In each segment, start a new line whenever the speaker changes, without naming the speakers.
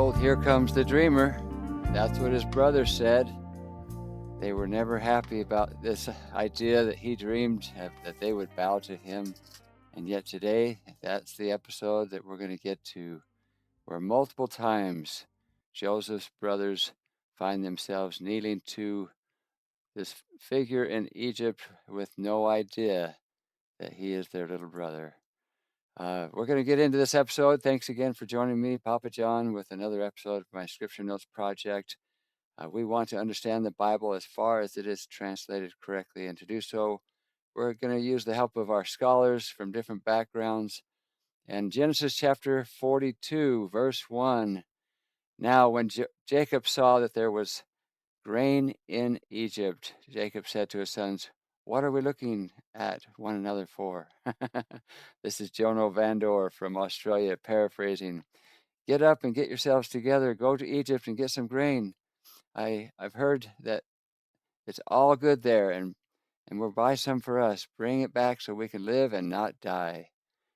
Behold, here comes the dreamer. That's what his brothers said. They were never happy about this idea that he dreamed that they would bow to him. And yet today, that's the episode that we're going to get to, where multiple times Joseph's brothers find themselves kneeling to this figure in Egypt with no idea that he is their little brother. We're going to get into this episode. Thanks again for joining me, Papa John, with another episode of my Scripture Notes project. We want to understand the Bible as far as it is translated correctly, and to do so, we're going to use the help of our scholars from different backgrounds. And Genesis chapter 42, verse 1. Now, when Jacob saw that there was grain in Egypt, Jacob said to his sons, "What are we looking at one another for?" This is Jono Vandor from Australia paraphrasing. "Get up and get yourselves together. Go to Egypt and get some grain. I've heard that it's all good there, and we'll buy some for us. Bring it back so we can live and not die."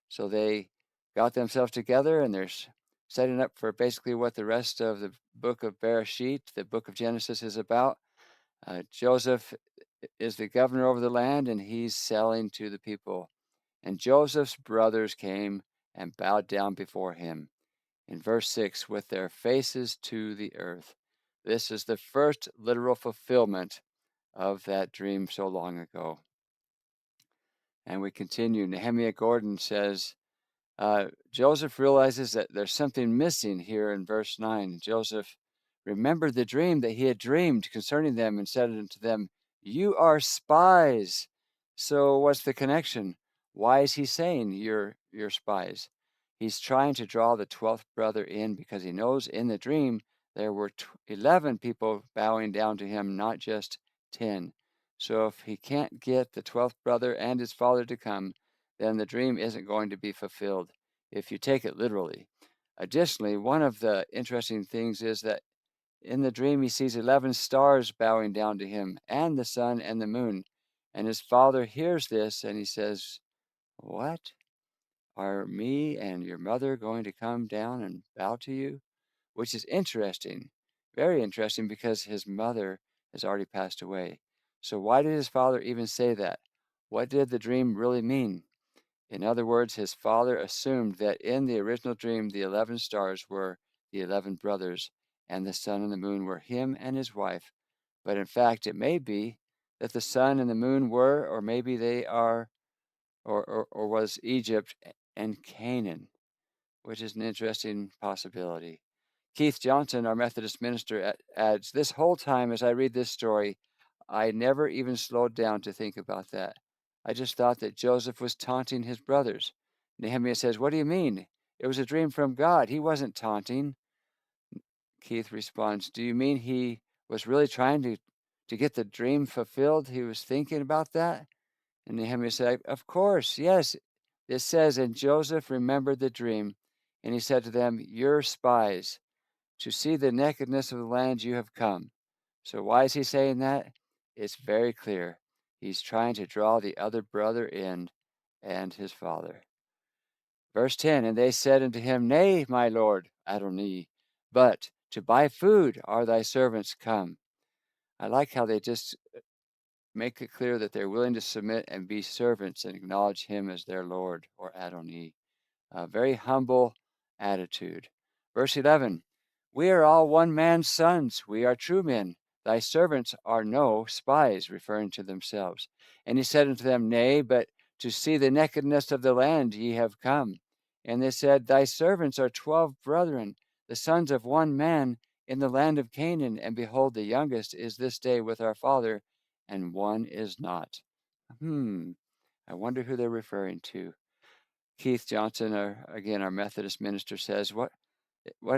So they got themselves together, and they're setting up for basically what the rest of the book of Bereshit, the book of Genesis, is about. Joseph is the governor over the land, and he's selling to the people. And Joseph's brothers came and bowed down before him. In verse 6, with their faces to the earth. This is the first literal fulfillment of that dream so long ago. And we continue. Nehemiah Gordon says, Joseph realizes that there's something missing here in verse 9. Joseph remembered the dream that he had dreamed concerning them and said unto them, "You are spies." So what's the connection? Why is he saying you're spies? He's trying to draw the 12th brother in because he knows in the dream there were 11 people bowing down to him, not just 10. So if he can't get the 12th brother and his father to come, then the dream isn't going to be fulfilled if you take it literally. Additionally, one of the interesting things is that in the dream he sees 11 stars bowing down to him, and the sun and the moon. And his father hears this and he says, "What? Are me and your mother going to come down and bow to you?" Which is interesting, very interesting, because his mother has already passed away. So why did his father even say that? What did the dream really mean? In other words, his father assumed that in the original dream, the 11 stars were the 11 brothers, and the sun and the moon were him and his wife. But in fact, it may be that the sun and the moon were, or maybe they are, or was Egypt and Canaan, which is an interesting possibility. Keith Johnson, our Methodist minister, adds, "This whole time as I read this story, I never even slowed down to think about that. I just thought that Joseph was taunting his brothers." Nehemiah says, "What do you mean? It was a dream from God. He wasn't taunting." Keith responds, "Do you mean he was really trying to get the dream fulfilled? He was thinking about that?" And Nehemiah said, "Of course, yes." It says, "And Joseph remembered the dream, and he said to them, 'You're spies. To see the nakedness of the land you have come.'" So why is he saying that? It's very clear. He's trying to draw the other brother in and his father. Verse 10, "And they said unto him, Nay, my lord, Adonai, but to buy food are thy servants come." I like how they just make it clear that they're willing to submit and be servants and acknowledge him as their Lord, or Adonai. A very humble attitude. Verse 11, "We are all one man's sons. We are true men. Thy servants are no spies," referring to themselves. "And he said unto them, Nay, but to see the nakedness of the land ye have come. And they said, Thy servants are 12 brethren, the sons of one man in the land of Canaan. And behold, the youngest is this day with our father, and one is not." I wonder who they're referring to. Keith Johnson, our Methodist minister, says what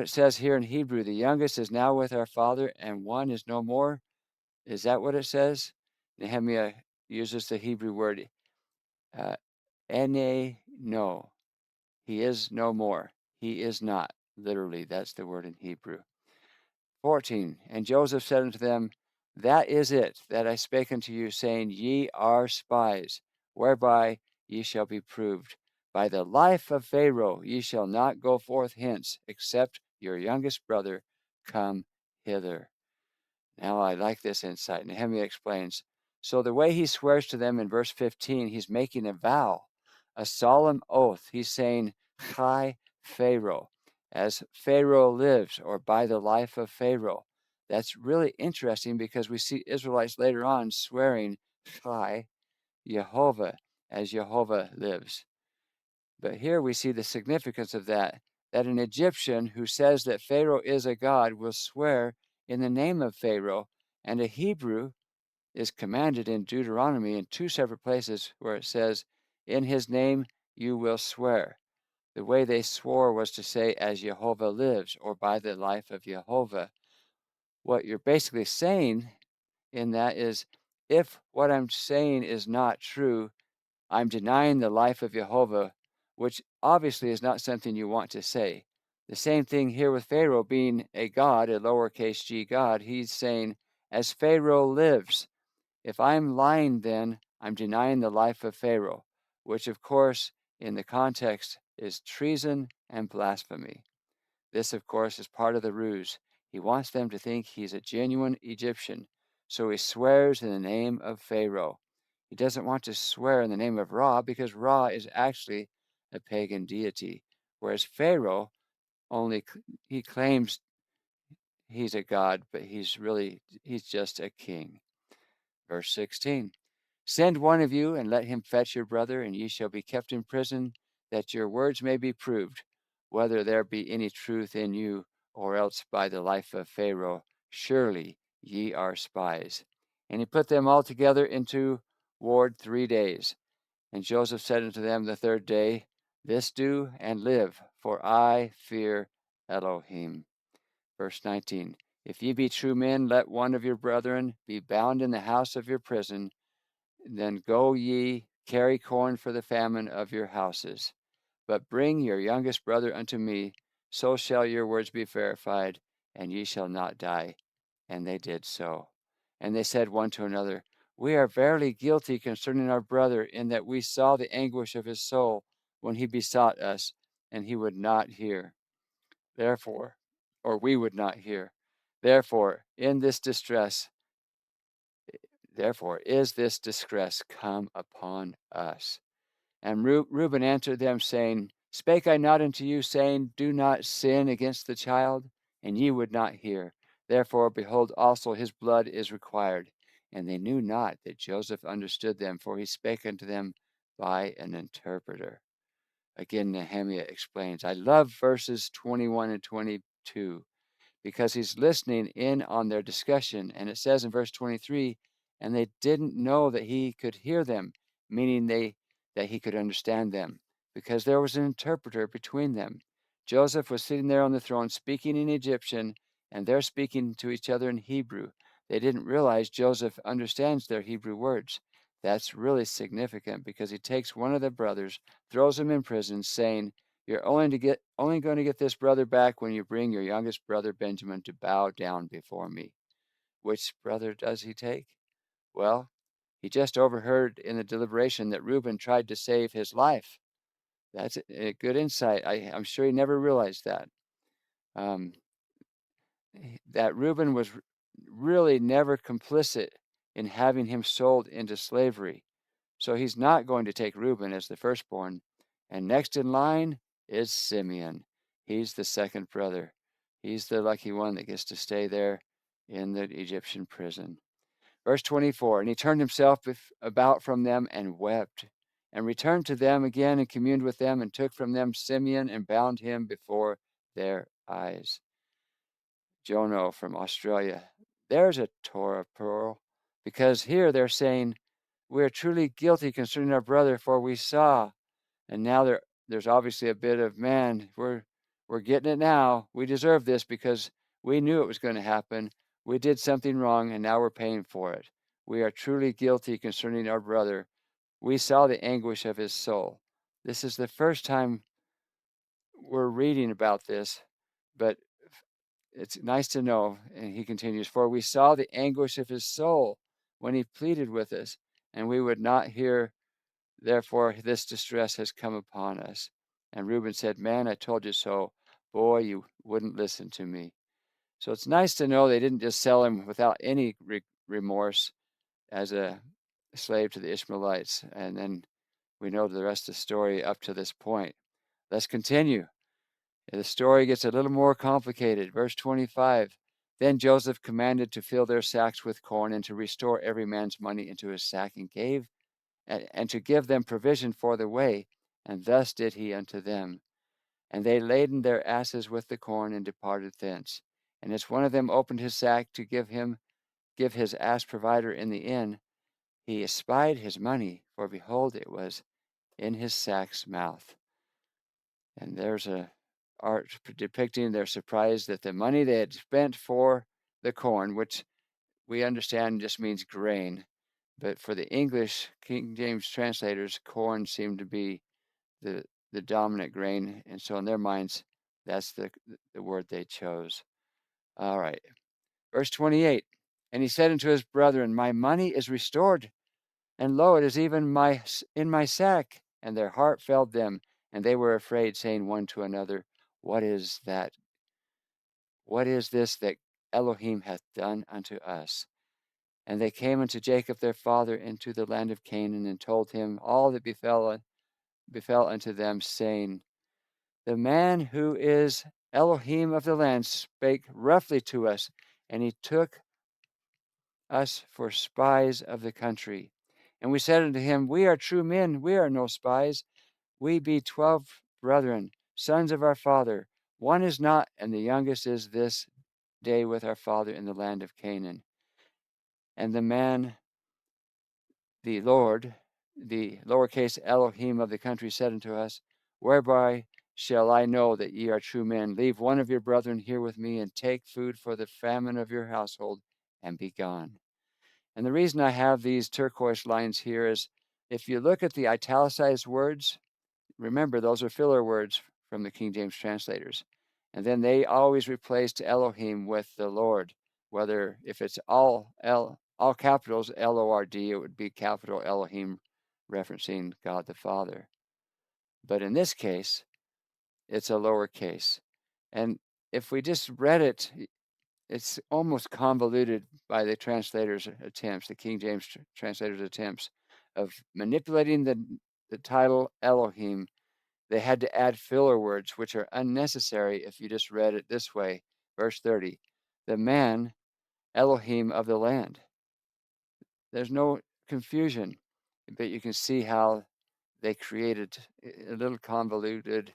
it says here in Hebrew, "The youngest is now with our father, and one is no more." Is that what it says? Nehemiah uses the Hebrew word ene no. He is no more. He is not. Literally, that's the word in Hebrew. 14, "And Joseph said unto them, That is it that I spake unto you, saying, Ye are spies, whereby ye shall be proved. By the life of Pharaoh ye shall not go forth hence, except your youngest brother come hither. Now I like this insight. Nehemiah explains. So the way he swears to them in verse 15, he's making a vow, a solemn oath. He's saying, Chai Pharaoh, as Pharaoh lives, or by the life of Pharaoh. That's really interesting because we see Israelites later on swearing, Chai Jehovah, as Jehovah lives. But here we see the significance of that an Egyptian who says that Pharaoh is a god will swear in the name of Pharaoh, and a Hebrew is commanded in Deuteronomy in two separate places where it says, in his name you will swear. The way they swore was to say, as Jehovah lives, or by the life of Jehovah. What you're basically saying in that is, if what I'm saying is not true, I'm denying the life of Jehovah, which obviously is not something you want to say. The same thing here with Pharaoh being a god, a lowercase g god. He's saying, as Pharaoh lives, if I'm lying, then I'm denying the life of Pharaoh, which, of course, in the context is treason and blasphemy. This, of course, is part of the ruse. He wants them to think he's a genuine Egyptian, so he swears in the name of Pharaoh. He doesn't want to swear in the name of Ra because Ra is actually a pagan deity, whereas Pharaoh only he claims he's a god, but he's just a king. Verse 16. Send one of you and let him fetch your brother, and ye shall be kept in prison, that your words may be proved, whether there be any truth in you, or else by the life of Pharaoh, surely ye are spies. And he put them all together into ward 3 days. And Joseph said unto them the third day, This do and live, for I fear Elohim. Verse 19. If ye be true men, let one of your brethren be bound in the house of your prison. Then go ye, carry corn for the famine of your houses. But bring your youngest brother unto me, so shall your words be verified, and ye shall not die. And they did so. And they said one to another, We are verily guilty concerning our brother, in that we saw the anguish of his soul when he besought us, and he would not hear. Therefore, or we would not hear. Therefore, is this distress come upon us. And Reuben answered them, saying, Spake I not unto you, saying, Do not sin against the child? And ye would not hear. Therefore, behold, also his blood is required. And they knew not that Joseph understood them, for he spake unto them by an interpreter. Again, Nehemiah explains. I love verses 21 and 22 because he's listening in on their discussion. And it says in verse 23, and they didn't know that he could hear them, meaning that he could understand them, because there was an interpreter between them. Joseph was sitting there on the throne speaking in Egyptian, and they're speaking to each other in Hebrew. They didn't realize Joseph understands their Hebrew words. That's really significant because he takes one of the brothers, throws him in prison, saying, You're only going to get this brother back when you bring your youngest brother Benjamin to bow down before me. Which brother does he take? Well, he just overheard in the deliberation that Reuben tried to save his life. That's a good insight. I'm sure he never realized that. That Reuben was really never complicit in having him sold into slavery. So he's not going to take Reuben as the firstborn. And next in line is Simeon. He's the second brother. He's the lucky one that gets to stay there in the Egyptian prison. Verse 24, and he turned himself about from them and wept, and returned to them again and communed with them, and took from them Simeon and bound him before their eyes. Jono from Australia. There's a Torah pearl, because here they're saying, we are truly guilty concerning our brother, for we saw. And now there's obviously a bit of, man, we're getting it now. We deserve this because we knew it was going to happen. We did something wrong, and now we're paying for it. We are truly guilty concerning our brother. We saw the anguish of his soul. This is the first time we're reading about this, but it's nice to know. And he continues, for we saw the anguish of his soul when he pleaded with us, and we would not hear. Therefore, this distress has come upon us. And Reuben said, Man, I told you so. boy, you wouldn't listen to me. So it's nice to know they didn't just sell him without any remorse as a slave to the Ishmaelites. And then we know the rest of the story up to this point. Let's continue. The story gets a little more complicated. Verse 25. Then Joseph commanded to fill their sacks with corn and to restore every man's money into his sack and to give them provision for the way. And thus did he unto them. And they laden their asses with the corn and departed thence. And as one of them opened his sack to give his ass provider in the inn, he espied his money, for behold, it was in his sack's mouth. And there's a art depicting their surprise that the money they had spent for the corn, which we understand just means grain, but for the English King James translators, corn seemed to be the dominant grain, and so in their minds, that's the word they chose. All right, verse 28. And he said unto his brethren, my money is restored, and lo, it is even in my sack. And their heart failed them, and they were afraid, saying one to another, what is that? What is this that Elohim hath done unto us? And they came unto Jacob their father into the land of Canaan, and told him all that befell unto them, saying, the man who is Elohim of the land spake roughly to us, and he took us for spies of the country. And we said unto him, we are true men, we are no spies. We be 12 brethren, sons of our father. One is not, and the youngest is this day with our father in the land of Canaan. And the man, the Lord, the lowercase Elohim of the country, said unto us, whereby shall I know that ye are true men? Leave one of your brethren here with me, and take food for the famine of your household, and be gone. And the reason I have these turquoise lines here is if you look at the italicized words, remember those are filler words from the King James translators. And then they always replaced Elohim with the Lord. Whether if it's all capitals Lord, it would be capital Elohim, referencing God the Father. But in this case, it's a lowercase. And if we just read it, it's almost convoluted by the translators' attempts, the King James translators' attempts of manipulating the title Elohim. They had to add filler words, which are unnecessary if you just read it this way. Verse 30, the man Elohim of the land. There's no confusion, but you can see how they created a little convoluted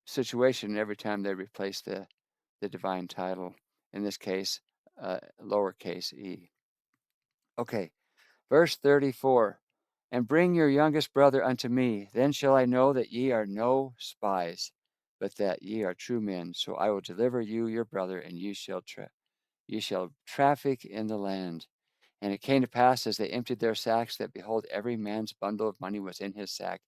situation every time they replace the divine title, in this case, lowercase e. Okay, verse 34, and bring your youngest brother unto me, then shall I know that ye are no spies, but that ye are true men. So I will deliver you your brother, and ye shall traffic in the land. And it came to pass, as they emptied their sacks, that behold, every man's bundle of money was in his sack.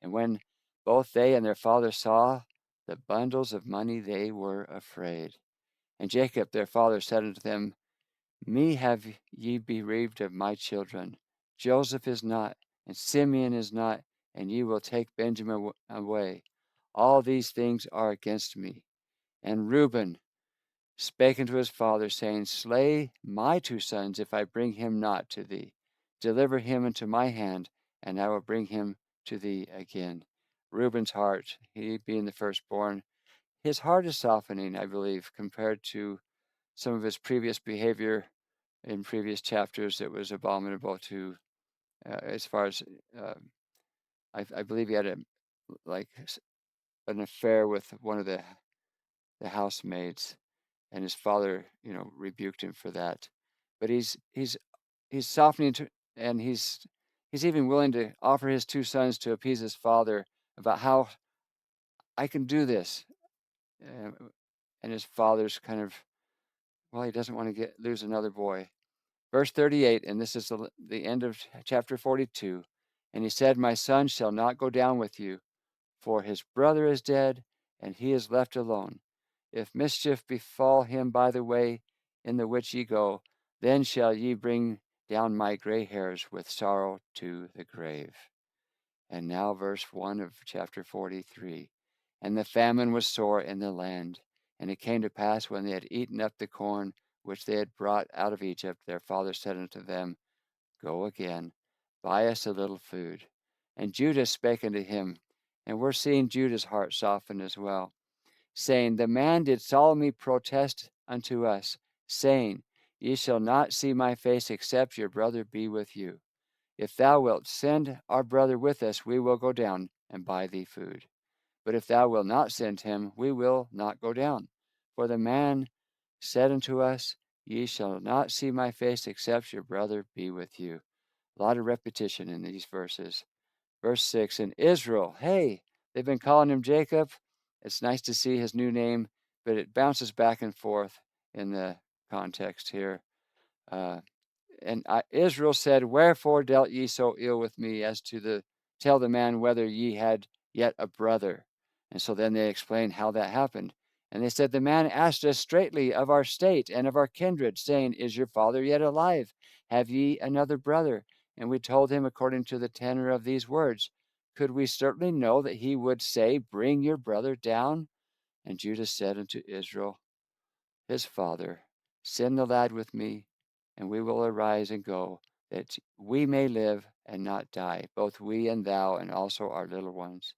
And when both they and their father saw the bundles of money, they were afraid. And Jacob their father said unto them, me have ye bereaved of my children. Joseph is not, and Simeon is not, and ye will take Benjamin away. All these things are against me. And Reuben spake unto his father, saying, slay my two sons, if I bring him not to thee. Deliver him into my hand, and I will bring him to thee again. Reuben's heart, he being the firstborn, his heart is softening, I believe, compared to some of his previous behavior in previous chapters that was abominable to, as far as, I believe he had an affair with one of the housemaids, and his father, rebuked him for that. But he's softening and he's even willing to offer his two sons to appease his father about how I can do this. And his father's kind of, well, he doesn't want to lose another boy. Verse 38, and this is the end of chapter 42. And he said, my son shall not go down with you, for his brother is dead, and he is left alone. If mischief befall him by the way in the which ye go, then shall ye bring down my gray hairs with sorrow to the grave. And now verse 1 of chapter 43. And the famine was sore in the land. And it came to pass, when they had eaten up the corn which they had brought out of Egypt, their father said unto them, Go again, buy us a little food. And Judah spake unto him, and we're seeing Judah's heart soften as well, saying, The man did solemnly protest unto us, saying, Ye shall not see my face, except your brother be with you. If thou wilt send our brother with us, we will go down and buy thee food. But if thou wilt not send him, we will not go down. For the man said unto us, Ye shall not see my face, except your brother be with you. A lot of repetition in these verses. Verse 6, and Israel, hey, they've been calling him Jacob. It's nice to see his new name, but it bounces back and forth in the context here. And Israel said, Wherefore dealt ye so ill with me, as to tell the man whether ye had yet a brother? And so then they explain how that happened. And they said, The man asked us straightly of our state and of our kindred, saying, Is your father yet alive? Have ye another brother? And we told him according to the tenor of these words. Could we certainly know that he would say, Bring your brother down? And Judah said unto Israel, his father, Send the lad with me, and we will arise and go, that we may live and not die, both we and thou, and also our little ones.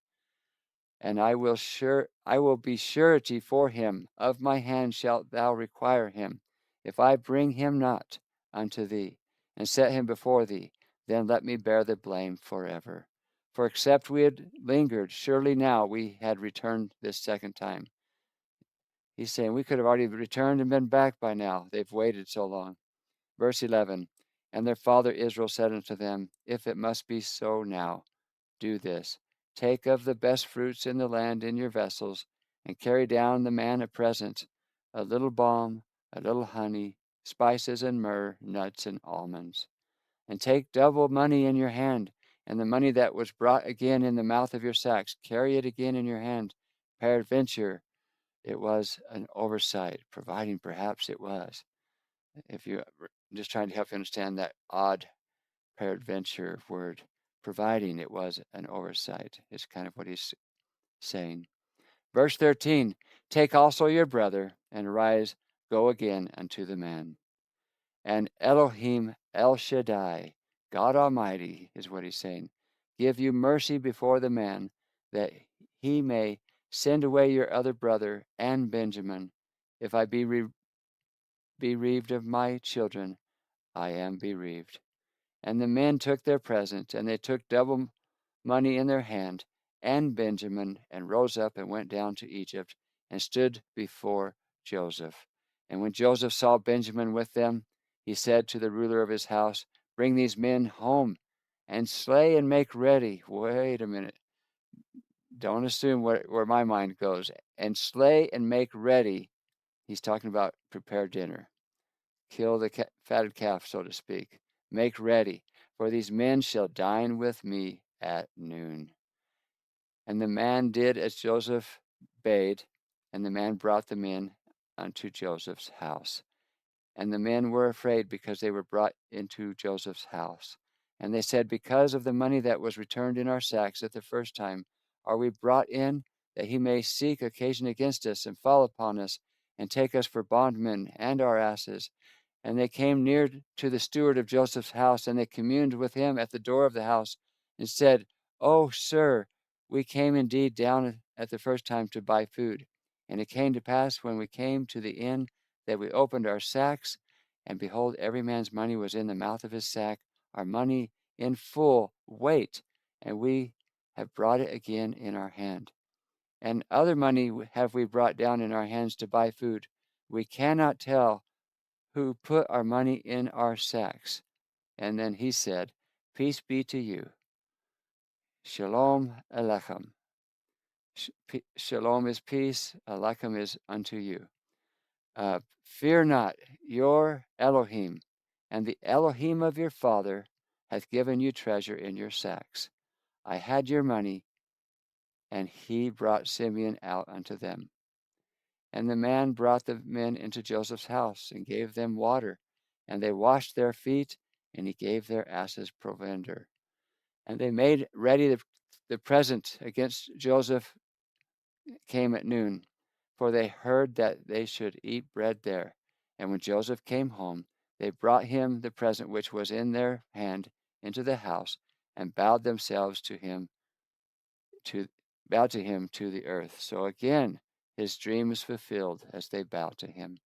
And I will be surety for him. Of my hand shalt thou require him. If I bring him not unto thee, and set him before thee, then let me bear the blame forever. For except we had lingered, surely now we had returned this second time. He's saying we could have already returned and been back by now. They've waited so long. Verse 11, and their father Israel said unto them, If it must be so now, do this. Take of the best fruits in the land in your vessels, and carry down the man a present, a little balm, a little honey, spices and myrrh, nuts and almonds. And take double money in your hand, and the money that was brought again in the mouth of your sacks, carry it again in your hand. Peradventure, it was an oversight, providing perhaps it was. If you just trying to help you understand that odd peradventure word, providing it was an oversight, is kind of what he's saying. Verse 13, take also your brother, and arise, go again unto the man. And Elohim El Shaddai, God Almighty, is what he's saying, give you mercy before the man, that he may send away your other brother and Benjamin. If I be bereaved of my children, I am bereaved. And the men took their presents, and they took double money in their hand, and Benjamin, and rose up and went down to Egypt, and stood before Joseph. And when Joseph saw Benjamin with them, he said to the ruler of his house, Bring these men home, and slay and make ready. Wait a minute. Don't assume where my mind goes. And slay and make ready. He's talking about prepare dinner. Kill the fatted calf, so to speak. Make ready, for these men shall dine with me at noon. And the man did as Joseph bade, and the man brought the men unto Joseph's house. And the men were afraid, because they were brought into Joseph's house. And they said, Because of the money that was returned in our sacks at the first time, are we brought in, that he may seek occasion against us, and fall upon us, and take us for bondmen and our asses. And they came near to the steward of Joseph's house, and they communed with him at the door of the house, and said, O sir, we came indeed down at the first time to buy food. And it came to pass, when we came to the inn, that we opened our sacks, and behold, every man's money was in the mouth of his sack, our money in full weight, and we have brought it again in our hand. And other money have we brought down in our hands to buy food. We cannot tell who put our money in our sacks. And then he said, Peace be to you. Shalom Alechem. Shalom is peace, Alechem is unto you. Fear not, your Elohim, and the Elohim of your father hath given you treasure in your sacks. I had your money, and he brought Simeon out unto them. And the man brought the men into Joseph's house, and gave them water, and they washed their feet, and he gave their asses provender. And they made ready the present against Joseph came at noon, for they heard that they should eat bread there. And when Joseph came home, they brought him the present which was in their hand into the house, and to bowed to him to the earth. So again his dream was fulfilled as they bowed to him.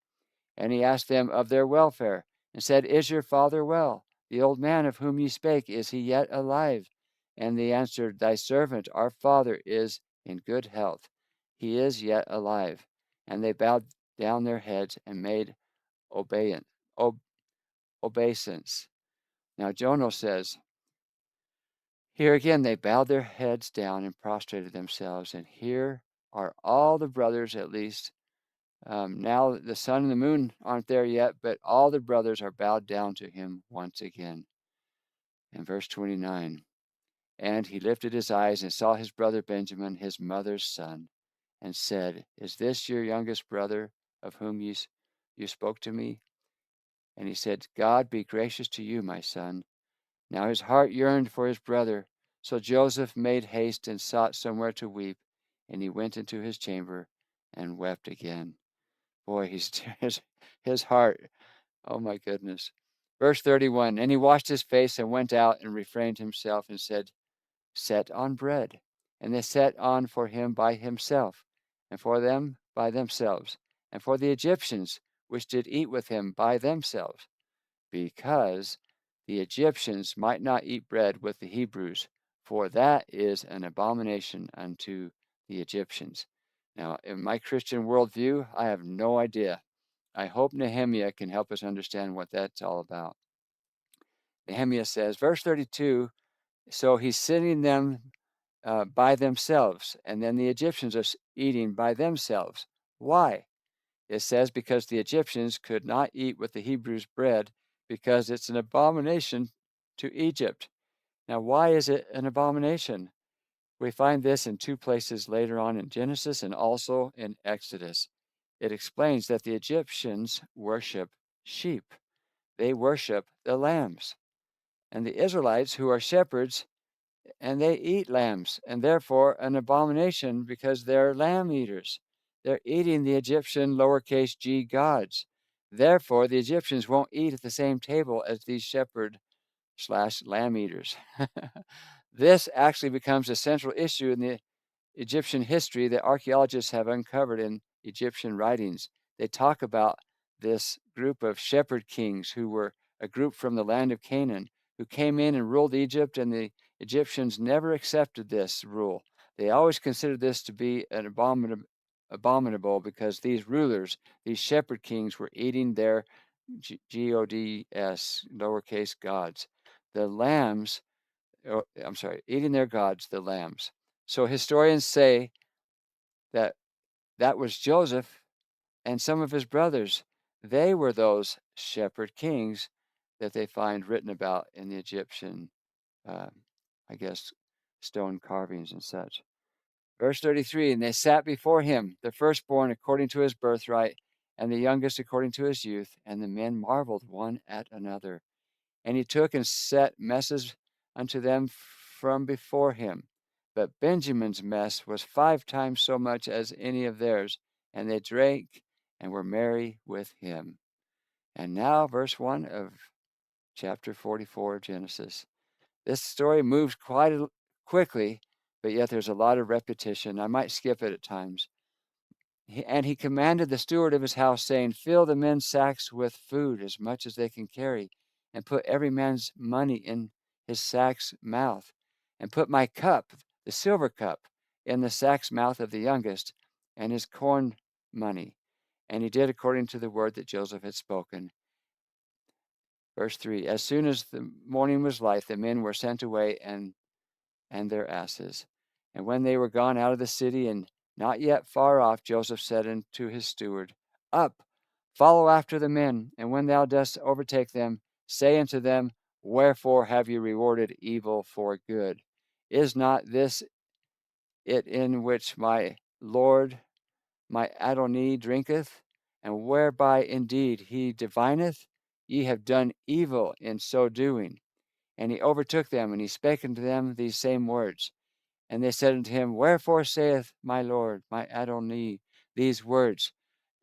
And he asked them of their welfare, and said, Is your father well? The old man of whom ye spake, is he yet alive? And they answered, Thy servant, our father, is in good health. He is yet alive. And they bowed down their heads and made obeisance. Now Jonah says, here again they bowed their heads down and prostrated themselves. And here are all the brothers, at least. Now the sun and the moon aren't there yet, but all the brothers are bowed down to him once again. In verse 29, and he lifted his eyes and saw his brother Benjamin, his mother's son, and said, Is this your youngest brother of whom you spoke to me? And he said, God be gracious to you, my son. Now his heart yearned for his brother. So Joseph made haste and sought somewhere to weep, and he went into his chamber and wept again. Boy, his heart. Oh my goodness. Verse 31, and he washed his face and went out and refrained himself and said, Set on bread. And they set on for him by himself, and for them by themselves, and for the Egyptians which did eat with him by themselves, because the Egyptians might not eat bread with the Hebrews, for that is an abomination unto the Egyptians. Now, in my Christian worldview, I have no idea. I hope Nehemiah can help us understand what that's all about. Nehemiah says, verse 32, so he's sitting them by themselves, and then the Egyptians are eating by themselves. Why? It says, because the Egyptians could not eat with the Hebrews' bread, because it's an abomination to Egypt. Now, why is it an abomination? We find this in two places later on in Genesis and also in Exodus. It explains that the Egyptians worship sheep. They worship the lambs. And the Israelites, who are shepherds, and they eat lambs, and therefore an abomination because they're lamb eaters. They're eating the Egyptian lowercase g gods. Therefore, the Egyptians won't eat at the same table as these shepherd slash lamb eaters. This actually becomes a central issue in the Egyptian history that archaeologists have uncovered in Egyptian writings. They talk about this group of shepherd kings who were a group from the land of Canaan who came in and ruled Egypt, and the Egyptians never accepted this rule. They always considered this to be an abominable because these rulers, these shepherd kings, were eating their gods, lowercase gods. The lambs, eating their gods, the lambs. So historians say that that was Joseph and some of his brothers. They were those shepherd kings that they find written about in the Egyptian, uh, I guess, stone carvings and such. Verse 33, and they sat before him, the firstborn according to his birthright, and the youngest according to his youth, and the men marveled one at another. And he took and set messes unto them from before him. But Benjamin's mess was 5 times so much as any of theirs, and they drank and were merry with him. And now, verse 1 of chapter 44 of Genesis. This story moves quite quickly, but yet there's a lot of repetition. I might skip it at times. And he commanded the steward of his house, saying, Fill the men's sacks with food as much as they can carry, and put every man's money in his sack's mouth, and put my cup, the silver cup, in the sack's mouth of the youngest, and his corn money. And he did according to the word that Joseph had spoken. Verse 3, as soon as the morning was light, the men were sent away, and their asses. And when they were gone out of the city, and not yet far off, Joseph said unto his steward, Up, follow after the men, and when thou dost overtake them, say unto them, Wherefore have you rewarded evil for good? Is not this it in which my Lord, my Adonai, drinketh, and whereby indeed he divineth? Ye have done evil in so doing. And he overtook them, and he spake unto them these same words. And they said unto him, Wherefore saith my Lord, my Adonai, these words?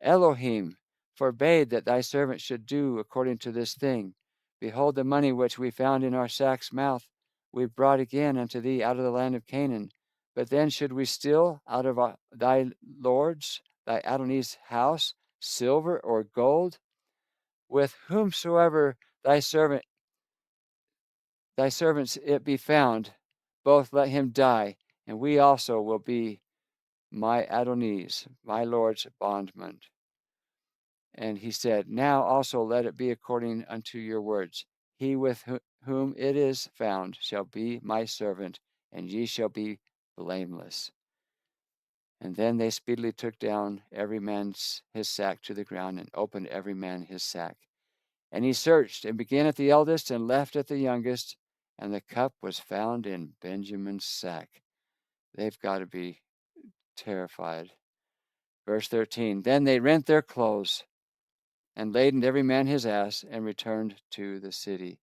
Elohim forbade that thy servant should do according to this thing. Behold, the money which we found in our sack's mouth we brought again unto thee out of the land of Canaan. But then should we steal out of thy Lord's, thy Adonai's house, silver or gold? With whomsoever thy servants it be found, both let him die, and we also will be my Adonai's, my Lord's bondman. And he said, Now also let it be according unto your words. He with whom it is found shall be my servant, and ye shall be blameless. And then they speedily took down every man his sack to the ground, and opened every man his sack. And he searched, and began at the eldest, and left at the youngest, and the cup was found in Benjamin's sack. They've got to be terrified. Verse 13, Then they rent their clothes, and laden every man his ass, and returned to the city.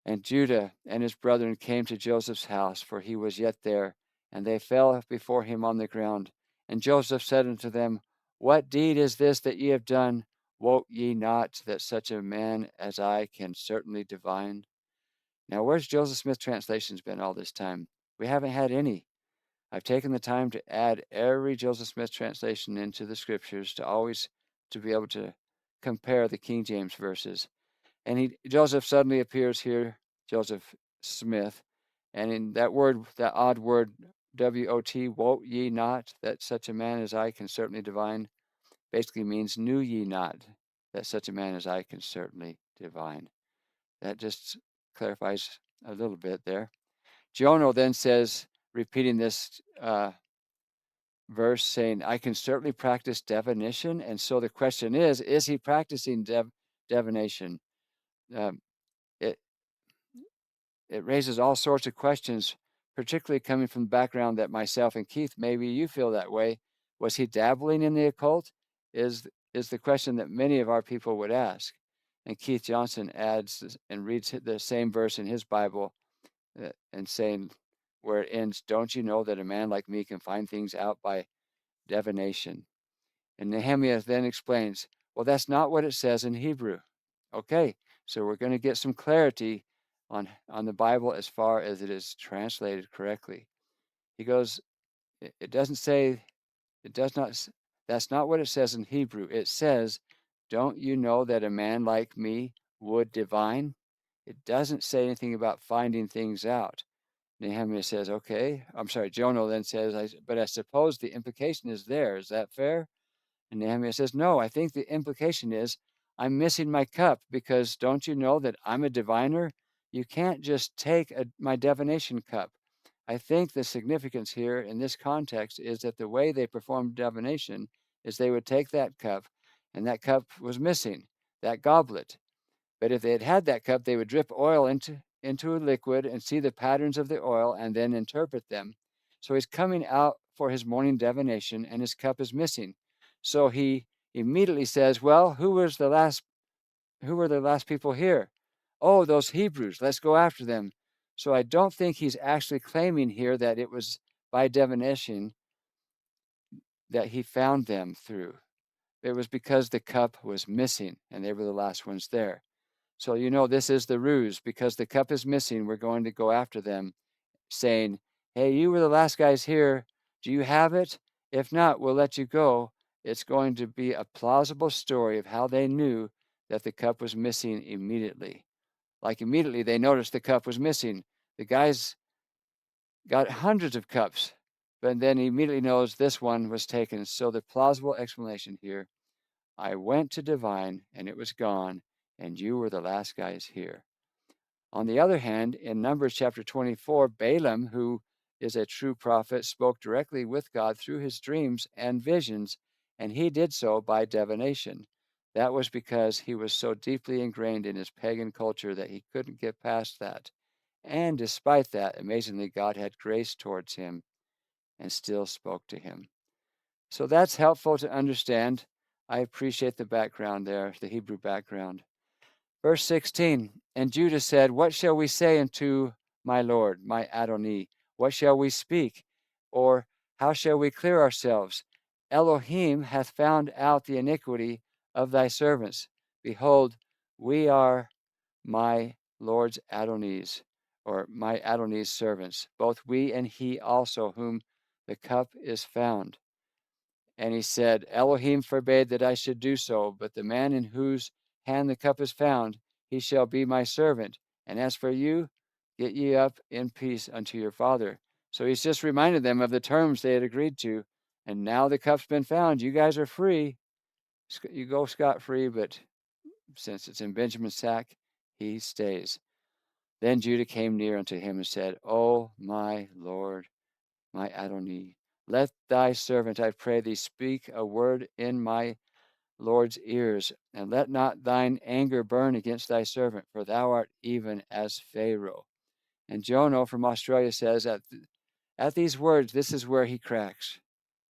And Judah and his brethren came to Joseph's house, for he was yet there, and they fell before him on the ground. And Joseph said unto them, What deed is this that ye have done? Wot ye not that such a man as I can certainly divine? Now, where's Joseph Smith translations been all this time? We haven't had any. I've taken the time to add every Joseph Smith translation into the scriptures to be able to compare the King James verses. And Joseph suddenly appears here, Joseph Smith, and in that word, that odd word, W-O-T, wot ye not that such a man as I can certainly divine, basically means knew ye not that such a man as I can certainly divine. That just clarifies a little bit there. Jono then says, repeating this verse, saying, I can certainly practice divination. And so the question is he practicing divination? It raises all sorts of questions, particularly coming from the background that myself and Keith, maybe you feel that way. Was he dabbling in the occult? Is the question that many of our people would ask. And Keith Johnson adds and reads the same verse in his Bible and saying where it ends, don't you know that a man like me can find things out by divination? And Nehemiah then explains, well, that's not what it says in Hebrew. Okay, so we're going to get some clarity on the Bible as far as it is translated correctly. He goes, it doesn't say, it does not, that's not what it says in Hebrew. It says, don't you know that a man like me would divine? It doesn't say anything about finding things out. Nehemiah says, okay. I'm sorry, Jonah then says, but I suppose the implication is there. Is that fair? And Nehemiah says, no, I think the implication is I'm missing my cup because don't you know that I'm a diviner? You can't just take my divination cup. I think the significance here in this context is that the way they performed divination is they would take that cup, and that cup was missing, that goblet. But if they had had that cup, they would drip oil into a liquid and see the patterns of the oil and then interpret them. So he's coming out for his morning divination, and his cup is missing. So he immediately says, well, who were the last people here? Oh, those Hebrews, let's go after them. So I don't think he's actually claiming here that it was by divination that he found them through. It was because the cup was missing and they were the last ones there. So this is the ruse. Because the cup is missing, we're going to go after them, saying, hey, you were the last guys here. Do you have it? If not, we'll let you go. It's going to be a plausible story of how they knew that the cup was missing immediately. Like immediately they noticed the cup was missing. The guys got hundreds of cups, but then he immediately knows this one was taken. So the plausible explanation here, I went to divine and it was gone, and you were the last guys here. On the other hand, in Numbers chapter 24, Balaam, who is a true prophet, spoke directly with God through his dreams and visions, and he did so by divination. That was because he was so deeply ingrained in his pagan culture that he couldn't get past that. And despite that, amazingly, God had grace towards him and still spoke to him. So that's helpful to understand. I appreciate the background there, the Hebrew background. Verse 16, and Judah said, what shall we say unto my Lord, my Adonai? what shall we speak? Or how shall we clear ourselves? Elohim hath found out the iniquity of thy servants. Behold, we are my Lord's Adonais, or my Adonai's servants, both we and he also, whom the cup is found. And he said, Elohim forbade that I should do so, but the man in whose hand the cup is found, he shall be my servant. And as for you, get ye up in peace unto your father. So he's just reminded them of the terms they had agreed to. And now the cup's been found. You guys are free. You go scot-free, but since it's in Benjamin's sack, he stays. Then Judah came near unto him and said, O my Lord, my Adonai, let thy servant, I pray thee, speak a word in my Lord's ears, and let not thine anger burn against thy servant, for thou art even as Pharaoh. And Jono from Australia says, at these words, this is where he cracks.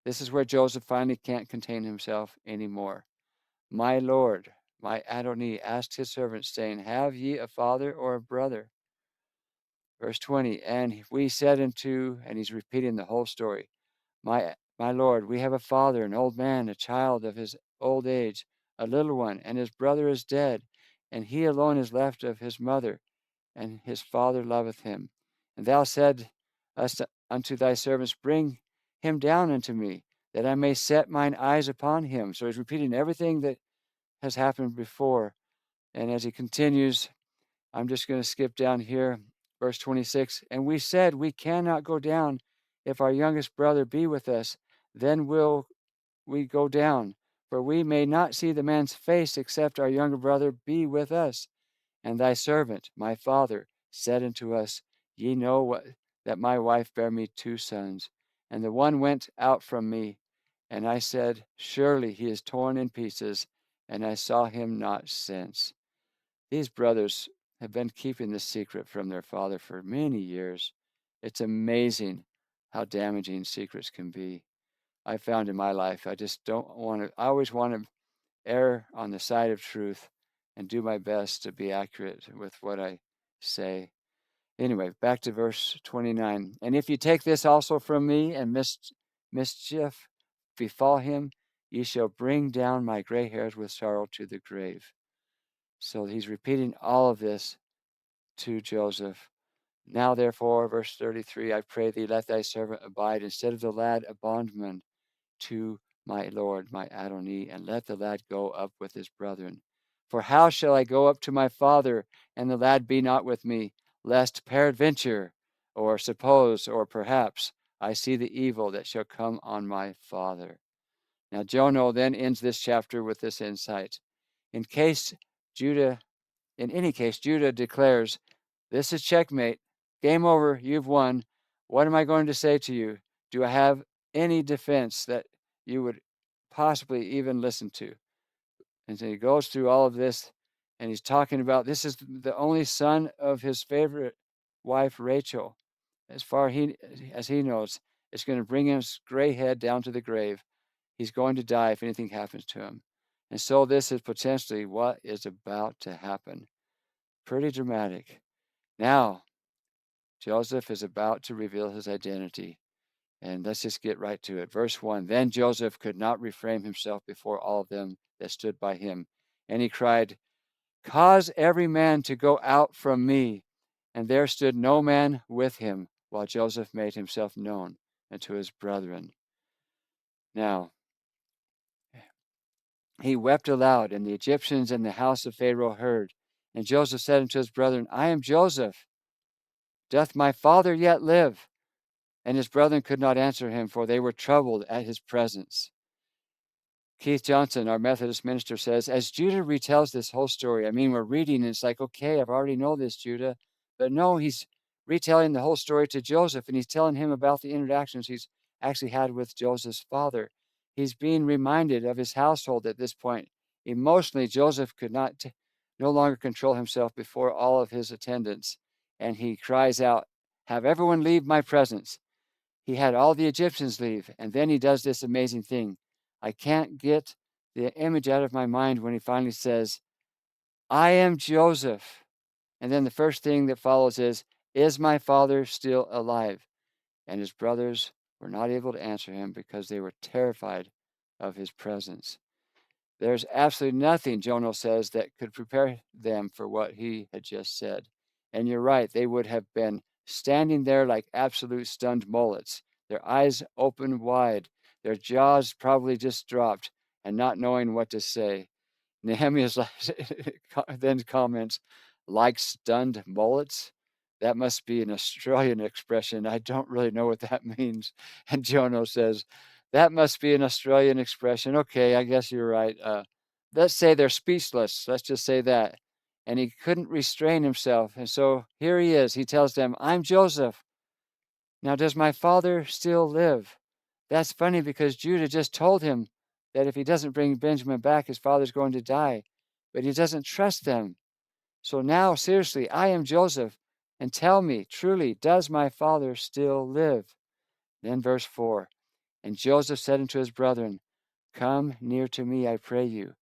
This is where Joseph finally can't contain himself anymore. My Lord, my Adonai, asked his servant, saying, Have ye a father or a brother? Verse 20, and we said unto, and he's repeating the whole story, my Lord, we have a father, an old man, a child of his old age, a little one, and his brother is dead, and he alone is left of his mother, and his father loveth him. And thou said unto thy servants, Bring him down unto me, that I may set mine eyes upon him. So he's repeating everything that has happened before. And as he continues, I'm just going to skip down here, verse 26. And we said, We cannot go down. If our youngest brother be with us, then will we go down. For we may not see the man's face, except our younger brother be with us. And thy servant, my father, said unto us, Ye know that my wife bare me 2 sons, and the one went out from me. And I said, Surely he is torn in pieces, and I saw him not since. These brothers have been keeping this secret from their father for many years. It's amazing how damaging secrets can be. I found in my life, I just don't want to, I always want to err on the side of truth and do my best to be accurate with what I say. Anyway, back to verse 29. And if you take this also from me, and mischief befall him, ye shall bring down my gray hairs with sorrow to the grave. So he's repeating all of this to Joseph. Now, therefore, verse 33, I pray thee, let thy servant abide instead of the lad a bondman to my Lord, my Adonai, and let the lad go up with his brethren. For how shall I go up to my father, and the lad be not with me, lest peradventure, or suppose, or perhaps, I see the evil that shall come on my father. Now, Jono then ends this chapter with this insight. In any case, Judah declares, This is checkmate. Game over. You've won. What am I going to say to you? Do I have any defense that you would possibly even listen to? And so he goes through all of this, and he's talking about this is the only son of his favorite wife, Rachel. As far as he knows, it's going to bring his gray head down to the grave. He's going to die if anything happens to him. And so this is potentially what is about to happen. Pretty dramatic. Now, Joseph is about to reveal his identity. And let's just get right to it. Verse 1, Then Joseph could not refrain himself before all of them that stood by him. And he cried, Cause every man to go out from me. And there stood no man with him, while Joseph made himself known unto his brethren. Now, he wept aloud, and the Egyptians and the house of Pharaoh heard. And Joseph said unto his brethren, I am Joseph. Doth my father yet live? And his brethren could not answer him, for they were troubled at his presence. Keith Johnson, our Methodist minister, says, as Judah retells this whole story, I mean, we're reading and it's like, okay, I've already know this, Judah. But no, he's retelling the whole story to Joseph, and he's telling him about the interactions he's actually had with Joseph's father. He's being reminded of his household at this point. Emotionally, Joseph could no longer control himself before all of his attendants, and he cries out, have everyone leave my presence. He had all the Egyptians leave, and then he does this amazing thing. I can't get the image out of my mind when he finally says, I am Joseph. And then the first thing that follows is my father still alive? and his brothers were not able to answer him because they were terrified of his presence. There's absolutely nothing, Jonah says, that could prepare them for what he had just said. And you're right, they would have been standing there like absolute stunned mullets, their eyes open wide, their jaws probably just dropped, and not knowing what to say. Nehemiah then comments, like stunned mullets? That must be an Australian expression. I don't really know what that means. And Jono says, that must be an Australian expression. Okay, I guess you're right. Let's say they're speechless. Let's just say that. And he couldn't restrain himself. And so here he is. He tells them, I'm Joseph. Now, does my father still live? That's funny because Judah just told him that if he doesn't bring Benjamin back, his father's going to die. But he doesn't trust them. So now, seriously, I am Joseph. And tell me, truly, does my father still live? Then verse 4, and Joseph said unto his brethren, come near to me, I pray you.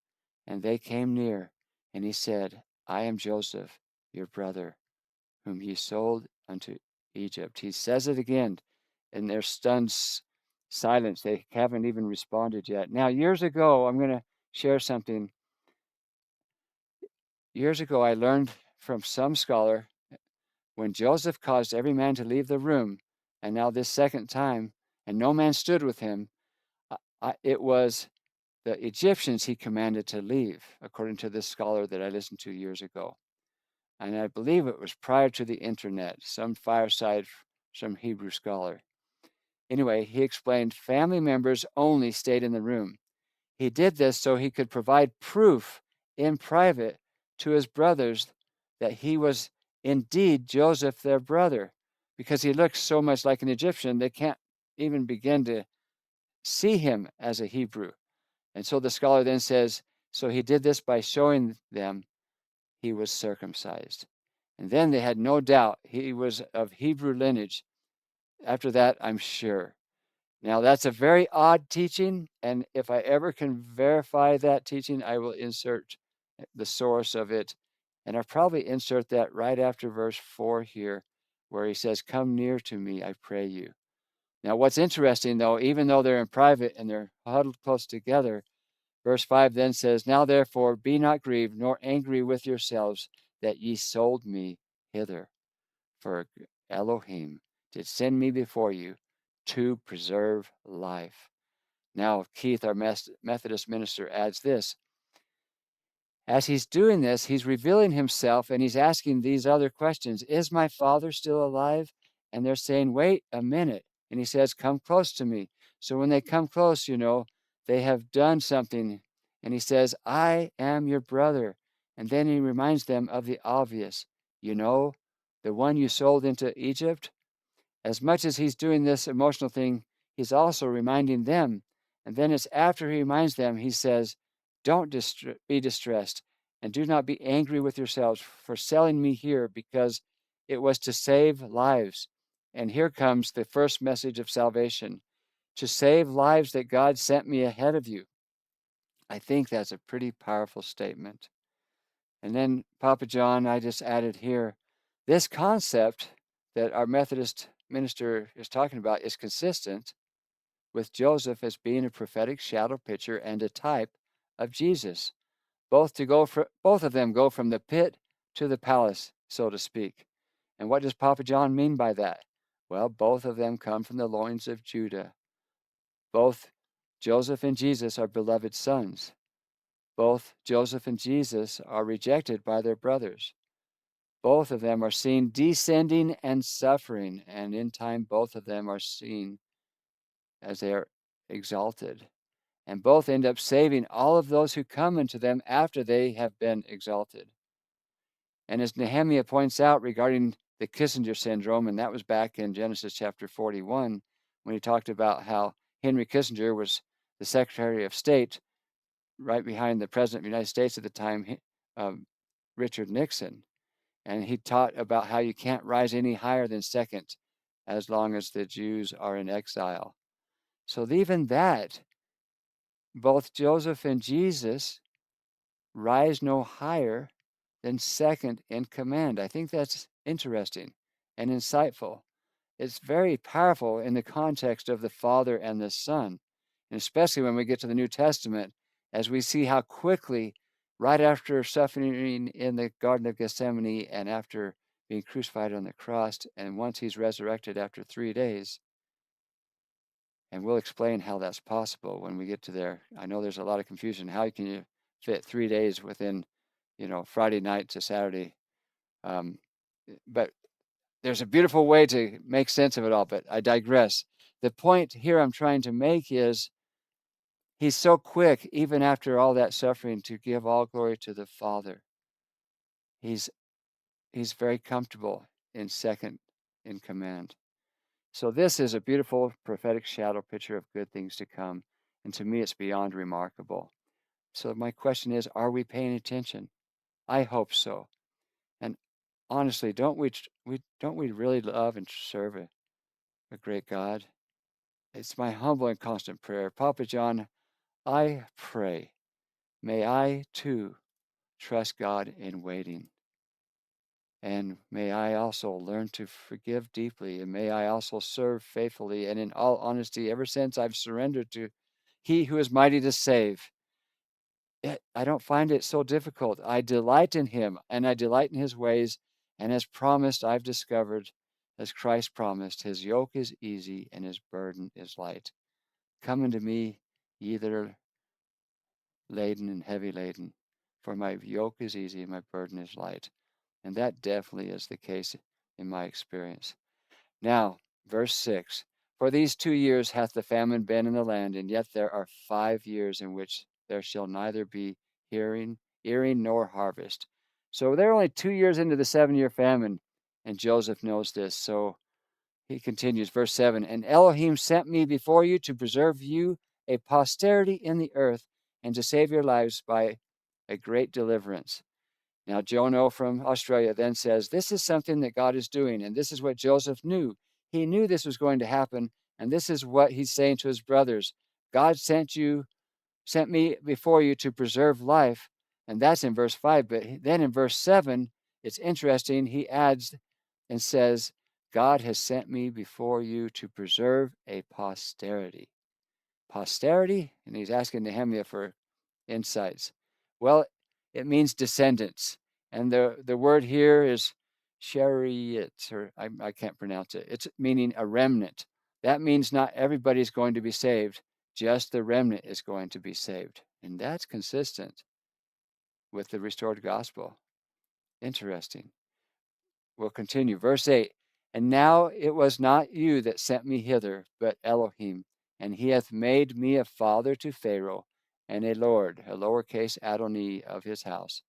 And they came near, and he said, I am Joseph, your brother, whom ye sold unto Egypt. He says it again, and they're stunned silence. They haven't even responded yet. Now, years ago, I'm going to share something. Years ago, I learned from some scholar when Joseph caused every man to leave the room, and now this second time, and no man stood with him, it was the Egyptians he commanded to leave, according to this scholar that I listened to years ago. And I believe it was prior to the internet, some fireside, some Hebrew scholar. Anyway, he explained family members only stayed in the room. He did this so he could provide proof in private to his brothers that he was indeed Joseph, their brother, because he looked so much like an Egyptian, they can't even begin to see him as a Hebrew. And so the scholar then says, so he did this by showing them he was circumcised. And then they had no doubt he was of Hebrew lineage. After that, I'm sure. Now, that's a very odd teaching, and if I ever can verify that teaching, I will insert the source of it. And I'll probably insert that right after verse 4 here, where he says, come near to me, I pray you. Now, what's interesting, though, even though they're in private and they're huddled close together, verse 5 then says, now therefore be not grieved, nor angry with yourselves, that ye sold me hither. For Elohim did send me before you to preserve life. Now, Keith, our Methodist minister, adds this. As he's doing this, he's revealing himself and he's asking these other questions. Is my father still alive? And they're saying, wait a minute. And he says, come close to me. So when they come close, they have done something. And he says, I am your brother. And then he reminds them of the obvious. The one you sold into Egypt? As much as he's doing this emotional thing, he's also reminding them. And then it's after he reminds them, he says, don't be distressed and do not be angry with yourselves for selling me here, because it was to save lives. And here comes the first message of salvation, to save lives that God sent me ahead of you. I think that's a pretty powerful statement. And then Papa John, I just added here, this concept that our Methodist minister is talking about is consistent with Joseph as being a prophetic shadow picture and a type of Jesus. Both of them go from the pit to the palace, so to speak. And what does Papa John mean by that? Well, both of them come from the loins of Judah. Both Joseph and Jesus are beloved sons. Both Joseph and Jesus are rejected by their brothers. Both of them are seen descending and suffering, and in time both of them are seen as they are exalted. And both end up saving all of those who come into them after they have been exalted. And as Nehemiah points out regarding the Kissinger syndrome, and that was back in Genesis chapter 41, when he talked about how Henry Kissinger was the Secretary of State right behind the President of the United States at the time, Richard Nixon. And he taught about how you can't rise any higher than second as long as the Jews are in exile. So even that, both Joseph and Jesus rise no higher than second in command. I think that's interesting and insightful. It's very powerful in the context of the Father and the Son. And especially when we get to the New Testament, as we see how quickly, right after suffering in the Garden of Gethsemane and after being crucified on the cross, and once he's resurrected after 3 days, and we'll explain how that's possible when we get to there. I know there's a lot of confusion. How can you fit 3 days within, Friday night to Saturday? But there's a beautiful way to make sense of it all, but I digress. The point here I'm trying to make is he's so quick, even after all that suffering, to give all glory to the Father. He's very comfortable in second in command. So this is a beautiful prophetic shadow picture of good things to come. And to me, it's beyond remarkable. So my question is, are we paying attention? I hope so. And honestly, don't we really love and serve a great God? It's my humble and constant prayer. Papa John, I pray, may I too trust God in waiting. And may I also learn to forgive deeply. And may I also serve faithfully. And in all honesty, ever since I've surrendered to He who is mighty to save, I don't find it so difficult. I delight in Him and I delight in His ways. And as promised, I've discovered, as Christ promised, His yoke is easy and His burden is light. Come unto me, ye that are laden and heavy laden, for my yoke is easy and my burden is light. And that definitely is the case in my experience. Now, verse 6, for these 2 years hath the famine been in the land, and yet there are 5 years in which there shall neither be earing nor harvest. So they're only 2 years into the 7-year famine, and Joseph knows this. So he continues, verse 7, and Elohim sent me before you to preserve you a posterity in the earth, and to save your lives by a great deliverance. Now, Jono from Australia then says, this is something that God is doing, and this is what Joseph knew. He knew this was going to happen, and this is what he's saying to his brothers. God sent me before you to preserve life, and that's in verse 5. But then in verse 7, it's interesting. He adds and says, God has sent me before you to preserve a posterity. Posterity? And he's asking Nehemiah for insights. Well, it means descendants. And the word here is chariot, or I can't pronounce it. It's meaning a remnant. That means not everybody's going to be saved, just the remnant is going to be saved. And that's consistent with the restored gospel. Interesting. We'll continue. Verse 8, and now it was not you that sent me hither, but Elohim, and he hath made me a father to Pharaoh, and a lord, a lowercase Adoni of his house,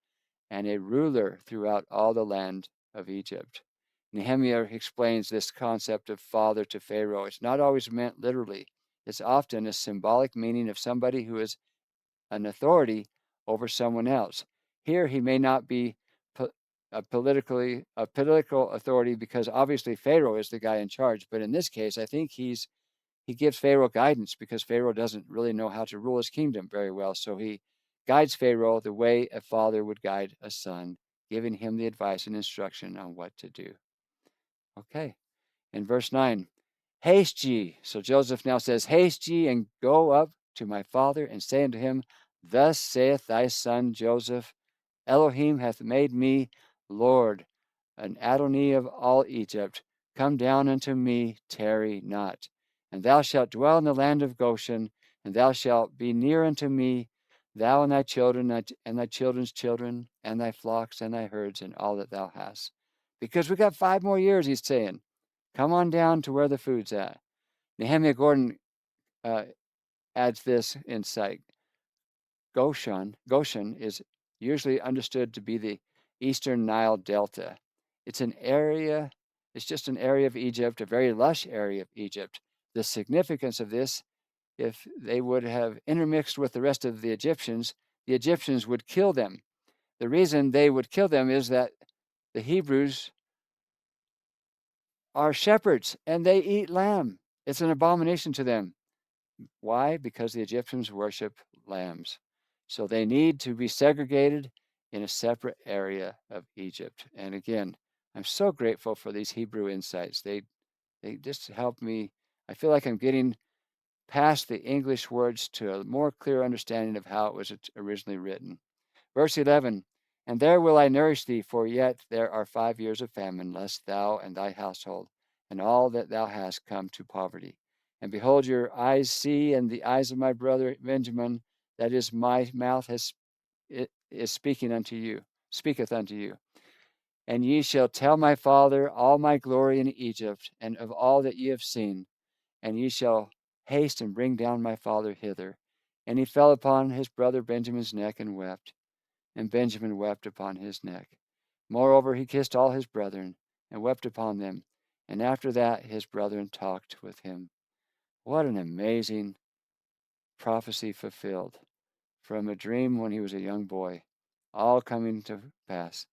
and a ruler throughout all the land of Egypt. Nehemiah explains this concept of father to Pharaoh. It's not always meant literally. It's often a symbolic meaning of somebody who is an authority over someone else. Here, he may not be a political authority, because obviously Pharaoh is the guy in charge. But in this case, I think he gives Pharaoh guidance, because Pharaoh doesn't really know how to rule his kingdom very well. So he guides Pharaoh the way a father would guide a son, giving him the advice and instruction on what to do. Okay. In verse 9, haste ye. So Joseph now says, haste ye and go up to my father and say unto him, thus saith thy son Joseph, Elohim hath made me Lord, an Adoni of all Egypt. Come down unto me, tarry not. And thou shalt dwell in the land of Goshen, and thou shalt be near unto me, thou and thy children, and thy children's children, and thy flocks, and thy herds, and all that thou hast. Because we got 5 more years, he's saying. Come on down to where the food's at. Nehemiah Gordon adds this insight. Goshen is usually understood to be the eastern Nile Delta. It's just an area of Egypt, a very lush area of Egypt. The significance of this, if they would have intermixed with the rest of the Egyptians would kill them. The reason they would kill them is that the Hebrews are shepherds and they eat lamb. It's an abomination to them. Why? Because the Egyptians worship lambs. So they need to be segregated in a separate area of Egypt. And again, I'm so grateful for these Hebrew insights. They They just help me. I feel like I'm getting past the English words to a more clear understanding of how it was originally written. Verse 11, and there will I nourish thee, for yet there are 5 years of famine, lest thou and thy household and all that thou hast come to poverty. And behold, your eyes see, and the eyes of my brother Benjamin, that is, my mouth is speaking unto you, speaketh unto you. And ye shall tell my father all my glory in Egypt, and of all that ye have seen. And ye shall haste and bring down my father hither. And he fell upon his brother Benjamin's neck and wept. And Benjamin wept upon his neck. Moreover, he kissed all his brethren and wept upon them. And after that, his brethren talked with him. What an amazing prophecy fulfilled from a dream when he was a young boy, all coming to pass.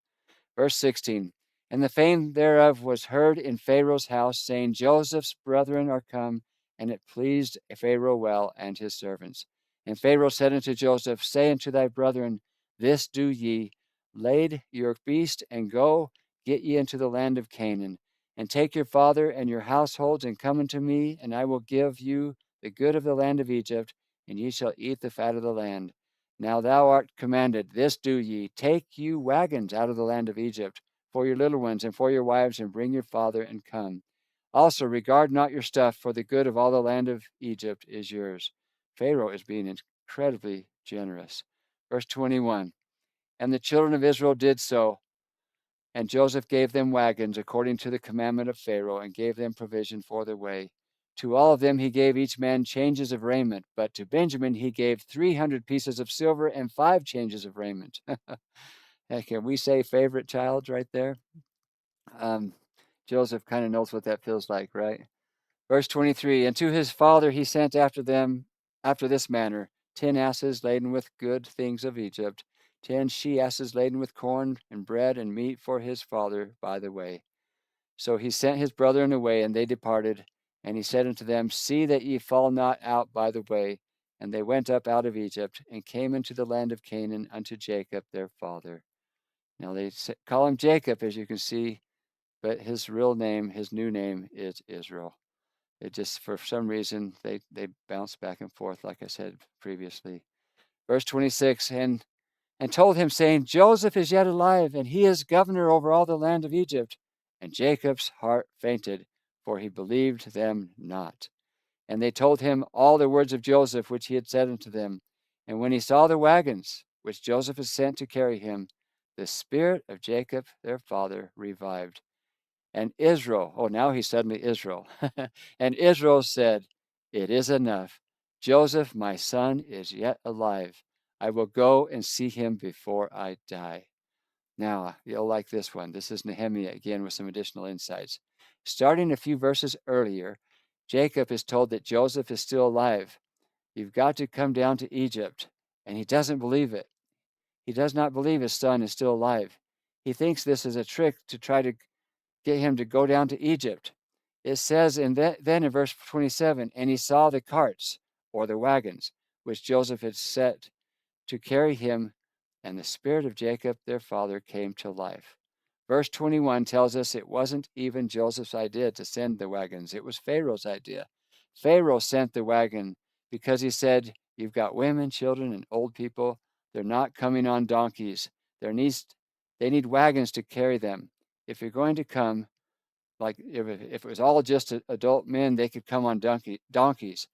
Verse 16, and the fame thereof was heard in Pharaoh's house, saying, Joseph's brethren are come, and it pleased Pharaoh well and his servants. And Pharaoh said unto Joseph, say unto thy brethren, this do ye, lade your beast, and go, get ye into the land of Canaan, and take your father and your households, and come unto me, and I will give you the good of the land of Egypt, and ye shall eat the fat of the land. Now thou art commanded, this do ye, take you wagons out of the land of Egypt, for your little ones and for your wives, and bring your father, and come. Also regard not your stuff, for the good of all the land of Egypt is yours. Pharaoh is being incredibly generous. Verse 21, and the children of Israel did so, and Joseph gave them wagons according to the commandment of Pharaoh, and gave them provision for their way. To all of them he gave each man changes of raiment, but to Benjamin he gave 300 pieces of silver and 5 changes of raiment. Can we say favorite child right there? Um, Joseph kind of knows what that feels like, right? Verse 23, and to his father he sent after them, after this manner, 10 asses laden with good things of Egypt, 10 she-asses laden with corn and bread and meat for his father by the way. So he sent his brethren away, and they departed. And he said unto them, see that ye fall not out by the way. And they went up out of Egypt, and came into the land of Canaan unto Jacob their father. Now they call him Jacob, as you can see, but his real name, his new name, is Israel. It just, for some reason, they bounce back and forth, like I said previously. Verse 26, and told him, saying, Joseph is yet alive, and he is governor over all the land of Egypt. And Jacob's heart fainted, for he believed them not. And they told him all the words of Joseph, which he had said unto them. And when he saw the wagons, which Joseph had sent to carry him, the spirit of Jacob their father revived. And Israel, now he's suddenly Israel. And Israel said, it is enough. Joseph, my son, is yet alive. I will go and see him before I die. Now, you'll like this one. This is Nehemiah again with some additional insights. Starting a few verses earlier, Jacob is told that Joseph is still alive. You've got to come down to Egypt. And he doesn't believe it. He does not believe his son is still alive. He thinks this is a trick to try to get him to go down to Egypt. It says then in verse 27, and he saw the carts, or the wagons, which Joseph had set to carry him, and the spirit of Jacob their father came to life. Verse 21 tells us it wasn't even Joseph's idea to send the wagons. It was Pharaoh's idea. Pharaoh sent the wagon because he said, you've got women, children, and old people. They're not coming on donkeys. They need wagons to carry them. If you're going to come, like if it was all just adult men, they could come on donkeys.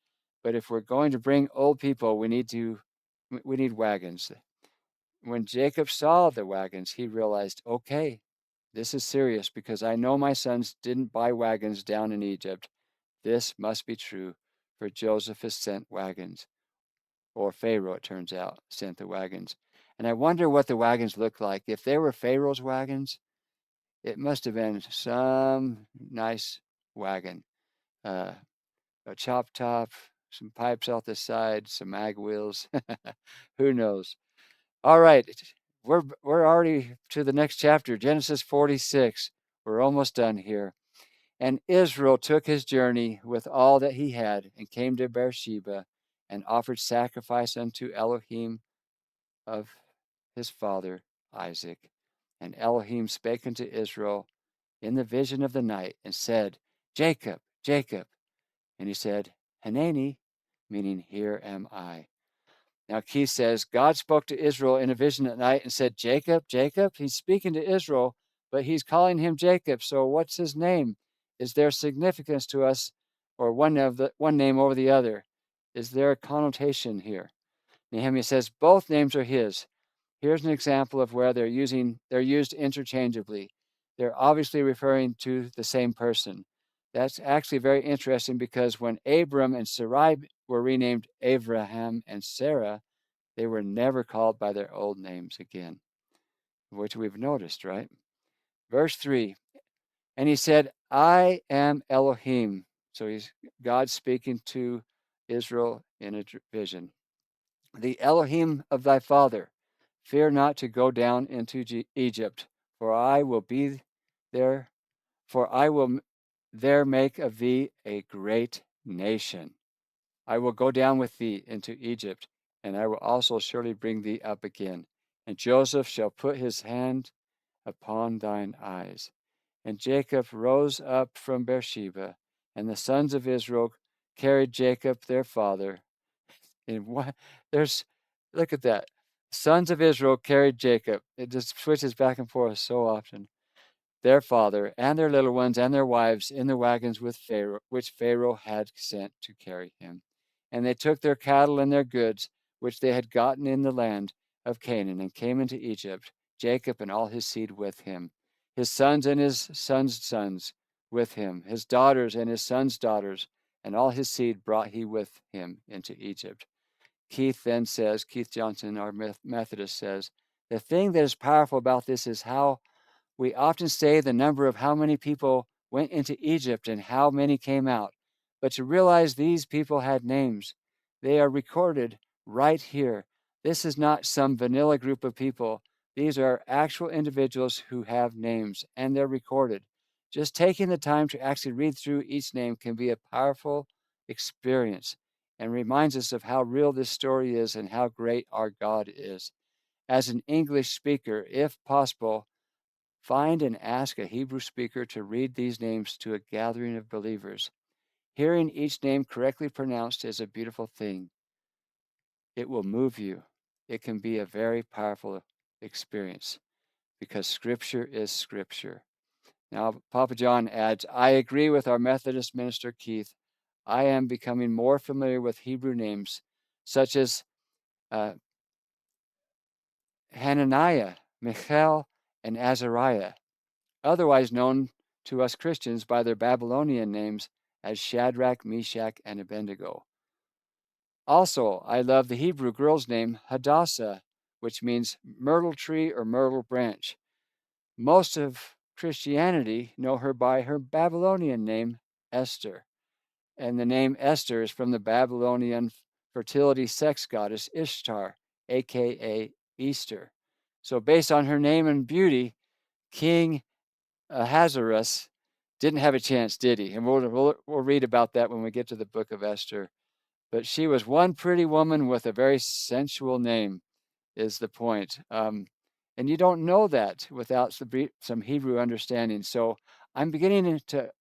But if we're going to bring old people, we need wagons. When Jacob saw the wagons, he realized, okay, this is serious because I know my sons didn't buy wagons down in Egypt. This must be true, for Joseph has sent wagons. Or Pharaoh, it turns out, sent the wagons. And I wonder what the wagons looked like. If they were Pharaoh's wagons, it must have been some nice wagon. A chop top, some pipes off the side, some mag wheels. Who knows? All right, we're already to the next chapter, Genesis 46. We're almost done here. And Israel took his journey with all that he had, and came to Beersheba, and offered sacrifice unto Elohim of his father Isaac. And Elohim spake unto Israel in the vision of the night, and said, Jacob, Jacob. And he said, Hanani, meaning here am I. Now Keith says, God spoke to Israel in a vision at night and said, Jacob, Jacob. He's speaking to Israel, but he's calling him Jacob. So what's his name? Is there significance to us, or one name over the other? Is there a connotation here? Nehemiah says both names are his. Here's an example of where they're used interchangeably. They're obviously referring to the same person. That's actually very interesting because when Abram and Sarai were renamed Abraham and Sarah, they were never called by their old names again, which we've noticed, right? Verse 3, and he said, I am Elohim. So he's God speaking to Israel in a vision. The Elohim of thy father. Fear not to go down into Egypt, for I will be there, for I will there make of thee a great nation. I will go down with thee into Egypt, and I will also surely bring thee up again. And Joseph shall put his hand upon thine eyes. And Jacob rose up from Beersheba, and the sons of Israel carried Jacob their father. And what there's look at that. Sons of Israel carried Jacob. It just switches back and forth so often. Their father and their little ones and their wives in the wagons with Pharaoh, which Pharaoh had sent to carry him. And they took their cattle and their goods, which they had gotten in the land of Canaan, and came into Egypt, Jacob and all his seed with him, his sons and his sons' sons with him, his daughters and his sons' daughters, and all his seed brought he with him into Egypt. Keith then says, Keith Johnson, our Methodist, says, the thing that is powerful about this is how we often say the number of how many people went into Egypt and how many came out. But to realize these people had names, they are recorded right here. This is not some vanilla group of people. These are actual individuals who have names, and they're recorded. Just taking the time to actually read through each name can be a powerful experience and reminds us of how real this story is and how great our God is. As an English speaker, if possible, find and ask a Hebrew speaker to read these names to a gathering of believers. Hearing each name correctly pronounced is a beautiful thing. It will move you. It can be a very powerful experience because Scripture is Scripture. Now, Papa John adds, I agree with our Methodist minister, Keith. I am becoming more familiar with Hebrew names such as Hananiah, Michael, and Azariah, otherwise known to us Christians by their Babylonian names as Shadrach, Meshach, and Abednego. Also, I love the Hebrew girl's name, Hadassah, which means myrtle tree or myrtle branch. Most of Christianity know her by her Babylonian name, Esther. And the name Esther is from the Babylonian fertility sex goddess Ishtar, aka Easter. So, based on her name and beauty, King Ahasuerus didn't have a chance, did he? And we'll read about that when we get to the book of Esther. But she was one pretty woman with a very sensual name, is the point. And you don't know that without some Hebrew understanding. So I'm beginning to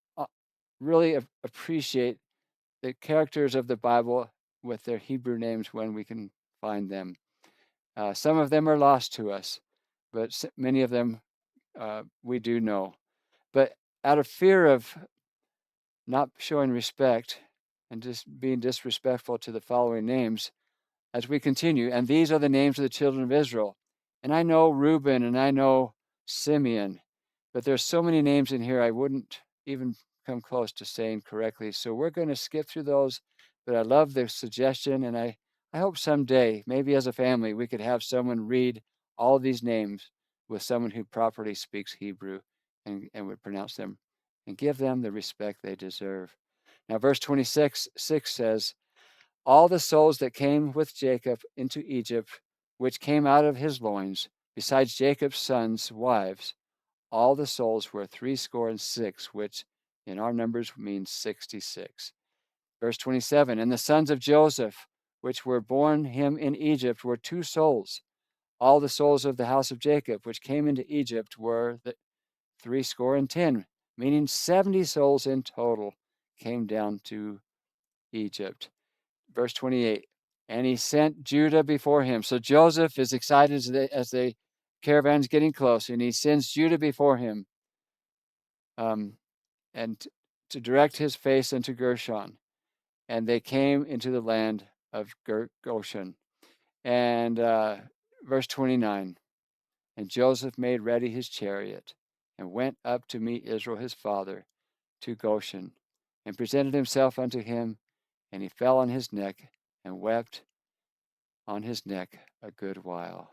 really appreciate the characters of the Bible with their Hebrew names when we can find them. Some of them are lost to us, but many of them we do know. But out of fear of not showing respect and just being disrespectful to the following names, as we continue, and these are the names of the children of Israel. And I know Reuben and I know Simeon, but there's so many names in here I wouldn't even come close to saying correctly. So we're going to skip through those, but I love the suggestion, and I hope someday, maybe as a family, we could have someone read all these names with someone who properly speaks Hebrew and would pronounce them and give them the respect they deserve. Now, verse 26 6 says, all the souls that came with Jacob into Egypt, which came out of his loins, besides Jacob's sons' wives, all the souls were 66, which in our numbers means 66. Verse 27, and the sons of Joseph, which were born him in Egypt, were 2 souls. All the souls of the house of Jacob, which came into Egypt, were 70. meaning 70 souls in total came down to Egypt. Verse 28, and he sent Judah before him. So Joseph is excited as the caravan's getting close, and he sends Judah before him and to direct his face into Gershon. And they came into the land of Goshen. And verse 29, and Joseph made ready his chariot and went up to meet Israel his father to Goshen and presented himself unto him, and he fell on his neck and wept on his neck a good while.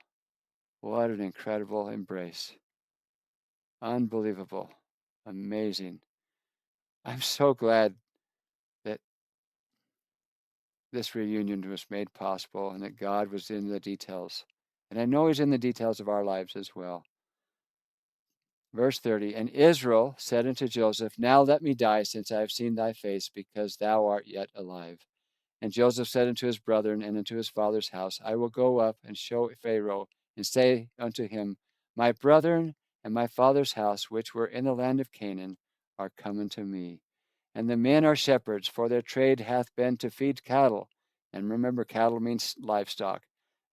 What an incredible embrace. Unbelievable. Amazing. I'm so glad that this reunion was made possible and that God was in the details. And I know he's in the details of our lives as well. Verse 30, and Israel said unto Joseph, now let me die, since I have seen thy face, because thou art yet alive. And Joseph said unto his brethren and unto his father's house, I will go up and show Pharaoh, and say unto him, my brethren and my father's house, which were in the land of Canaan, are come unto me. And the men are shepherds, for their trade hath been to feed cattle. And remember, cattle means livestock.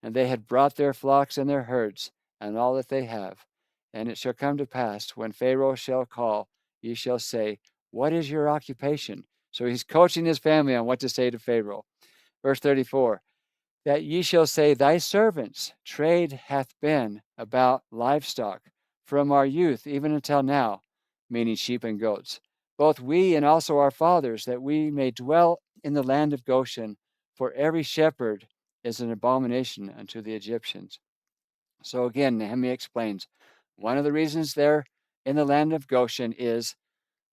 And they had brought their flocks and their herds, and all that they have. And it shall come to pass, when Pharaoh shall call, ye shall say, what is your occupation? So he's coaching his family on what to say to Pharaoh. Verse 34, that ye shall say, thy servants' trade hath been about livestock from our youth even until now, meaning sheep and goats, both we and also our fathers, that we may dwell in the land of Goshen, for every shepherd is an abomination unto the Egyptians. So again, Nehemiah explains, one of the reasons they're in the land of Goshen is,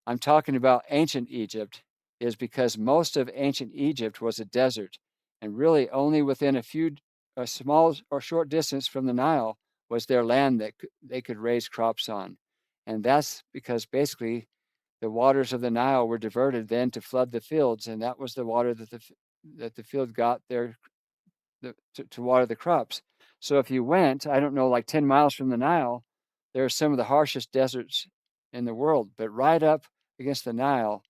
I'm talking about ancient Egypt, is because most of ancient Egypt was a desert, and really only within a small or short distance from the Nile was their land that they could raise crops on. And that's because basically the waters of the Nile were diverted then to flood the fields, and that was the water that the field got there to water the crops. So if you went, I don't know, like 10 miles from the Nile, there are some of the harshest deserts in the world, but right up against the Nile,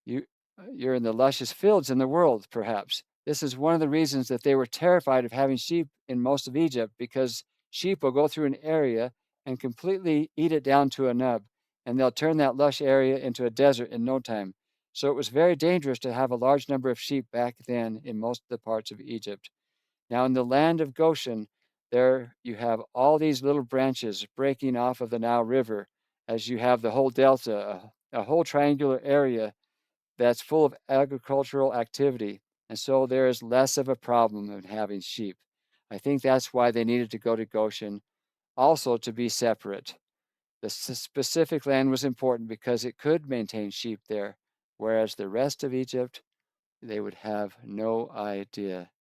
you're in the luscious fields in the world, perhaps. This is one of the reasons that they were terrified of having sheep in most of Egypt, because sheep will go through an area and completely eat it down to a nub, and they'll turn that lush area into a desert in no time. So it was very dangerous to have a large number of sheep back then in most of the parts of Egypt. Now, in the land of Goshen, there you have all these little branches breaking off of the Nile River, as you have the whole delta, a whole triangular area that's full of agricultural activity. And so there is less of a problem of having sheep. I think that's why they needed to go to Goshen, also to be separate. The specific land was important because it could maintain sheep there, whereas the rest of Egypt, they would have no idea.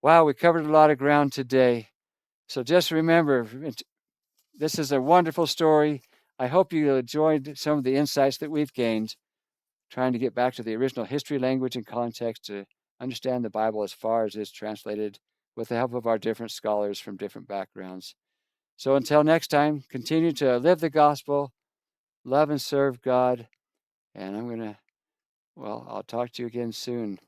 Wow, we covered a lot of ground today. So just remember, this is a wonderful story. I hope you enjoyed some of the insights that we've gained, trying to get back to the original history, language, and context to understand the Bible as far as it's translated with the help of our different scholars from different backgrounds. So until next time, continue to live the gospel, love and serve God, and I'll talk to you again soon.